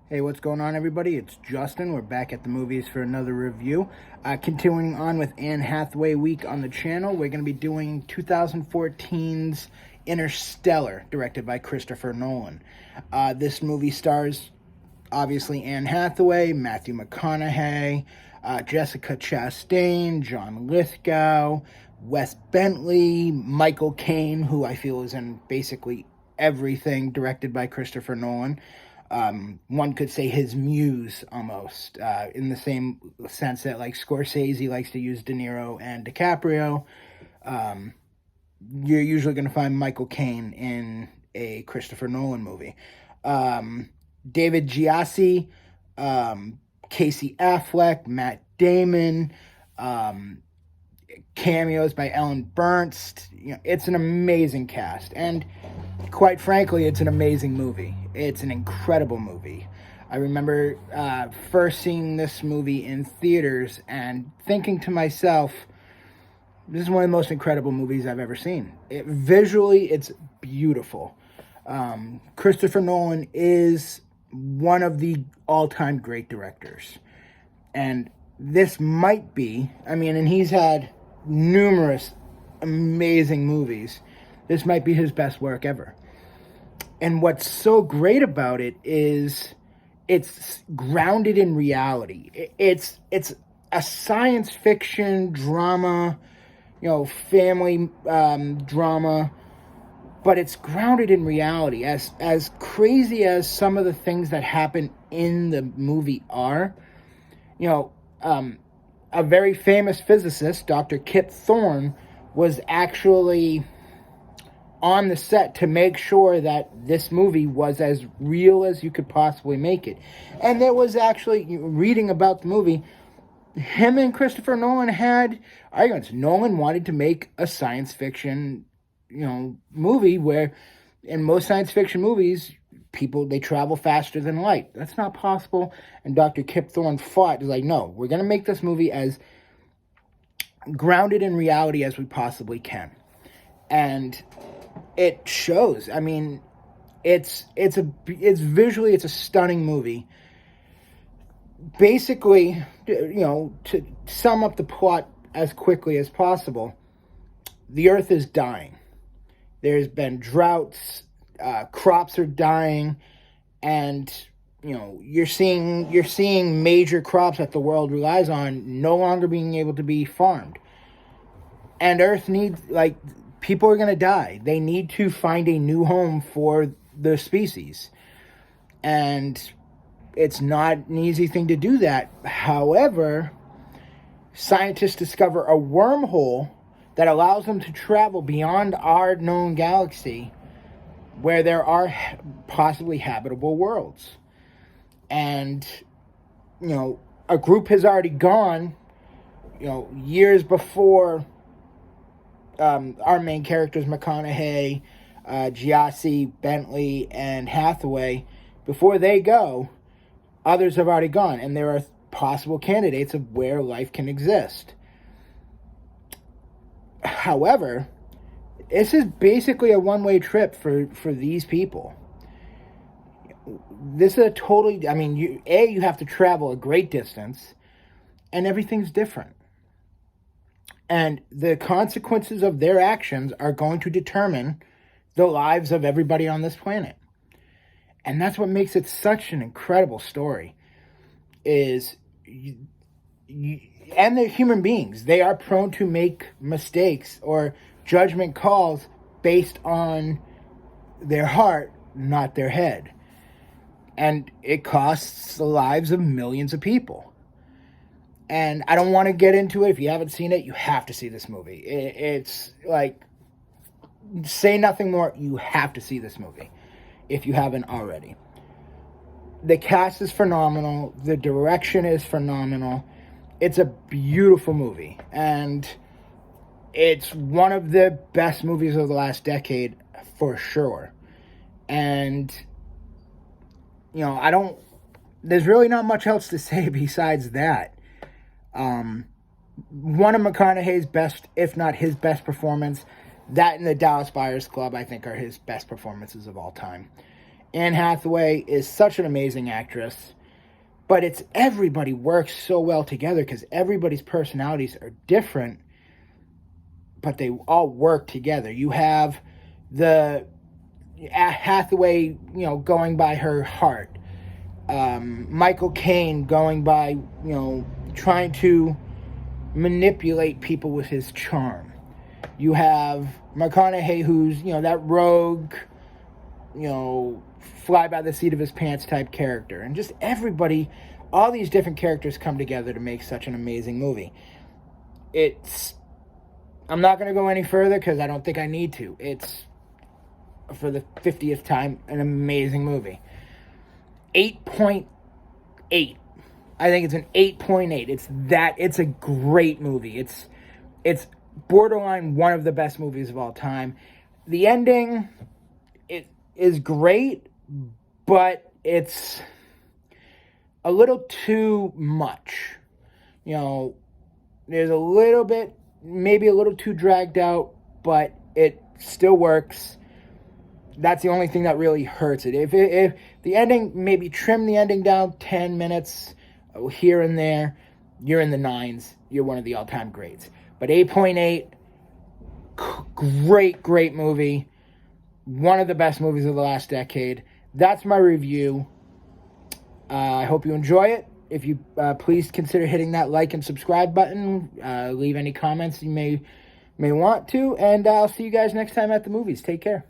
Hey, what's going on, everybody? It's Justin. We're back at the movies for another review. Continuing on with Anne Hathaway Week on the channel, we're going to be doing 2014's Interstellar, directed by Christopher Nolan. This movie stars, obviously, Anne Hathaway, Matthew McConaughey, Jessica Chastain, John Lithgow, Wes Bentley, Michael Caine, who I feel is in basically everything directed by Christopher Nolan. One could say his muse, almost, in the same sense that, like, Scorsese likes to use De Niro and DiCaprio. You're usually going to find Michael Caine in a Christopher Nolan movie. David Giassi, Casey Affleck, Matt Damon, cameos by Ellen Burst. It's an amazing cast, and quite frankly, it's an amazing movie. It's an incredible movie. I remember first seeing this movie in theaters and thinking to myself, this is one of the most incredible movies I've ever seen. Visually, it's beautiful. Christopher Nolan is one of the all-time great directors. And this might be, and he's had numerous amazing movies. This might be his best work ever. And what's so great about it is it's grounded in reality. It's a science fiction drama, family drama, but it's grounded in reality. As crazy as some of the things that happen in the movie are, a very famous physicist, Dr. Kip Thorne, was actually on the set to make sure that this movie was as real as you could possibly make it. And there was actually, reading about the movie, him and Christopher Nolan had arguments. Nolan wanted to make a science fiction, movie where in most science fiction movies, they travel faster than light. That's not possible. And Dr. Kip Thorne fought. He's like, no, we're going to make this movie as grounded in reality as we possibly can. And it shows. It's visually, it's a stunning movie. Basically, to sum up the plot as quickly as possible, the Earth is dying. There's been droughts, crops are dying, and you're seeing major crops that the world relies on no longer being able to be farmed. And Earth needs, people are going to die. They need to find a new home for the species. And it's not an easy thing to do that. However, scientists discover a wormhole that allows them to travel beyond our known galaxy where there are possibly habitable worlds. And, a group has already gone, years before our main characters, McConaughey, Giassi, Bentley, and Hathaway, before they go, others have already gone, and there are possible candidates of where life can exist. However, this is basically a one-way trip for these people. This is a totally, you have to travel a great distance, and everything's different. And the consequences of their actions are going to determine the lives of everybody on this planet. And that's what makes it such an incredible story. And they're human beings. They are prone to make mistakes or judgment calls based on their heart, not their head. And it costs the lives of millions of people. And I don't want to get into it. If you haven't seen it, you have to see this movie. It's like, say nothing more. You have to see this movie if you haven't already. The cast is phenomenal. The direction is phenomenal. It's a beautiful movie. And it's one of the best movies of the last decade for sure. And, there's really not much else to say besides that. One of McConaughey's best, if not his best performance, that and the Dallas Buyers Club, I think, are his best performances of all time. Anne Hathaway is such an amazing actress. But it's everybody works so well together because everybody's personalities are different, but they all work together. You have the Hathaway, going by her heart. Michael Caine going by, trying to manipulate people with his charm. You have McConaughey, who's, that rogue, fly by the seat of his pants type character. And just everybody, all these different characters come together to make such an amazing movie. I'm not going to go any further because I don't think I need to. It's, for the 50th time, an amazing movie. 8.8. I think it's an 8.8. It's a great movie. It's borderline one of the best movies of all time. The ending, it is great, but it's a little too much. There's a little bit, maybe a little too dragged out, but it still works. That's the only thing that really hurts it. If the ending, maybe trim the ending down 10 minutes here and there, you're in the 9s. You're one of the all-time greats. But 8.8, great movie. One of the best movies of the last decade. That's my review. I hope you enjoy it. If you please consider hitting that like and subscribe button. Leave any comments you may want to. And I'll see you guys next time at the movies. Take care.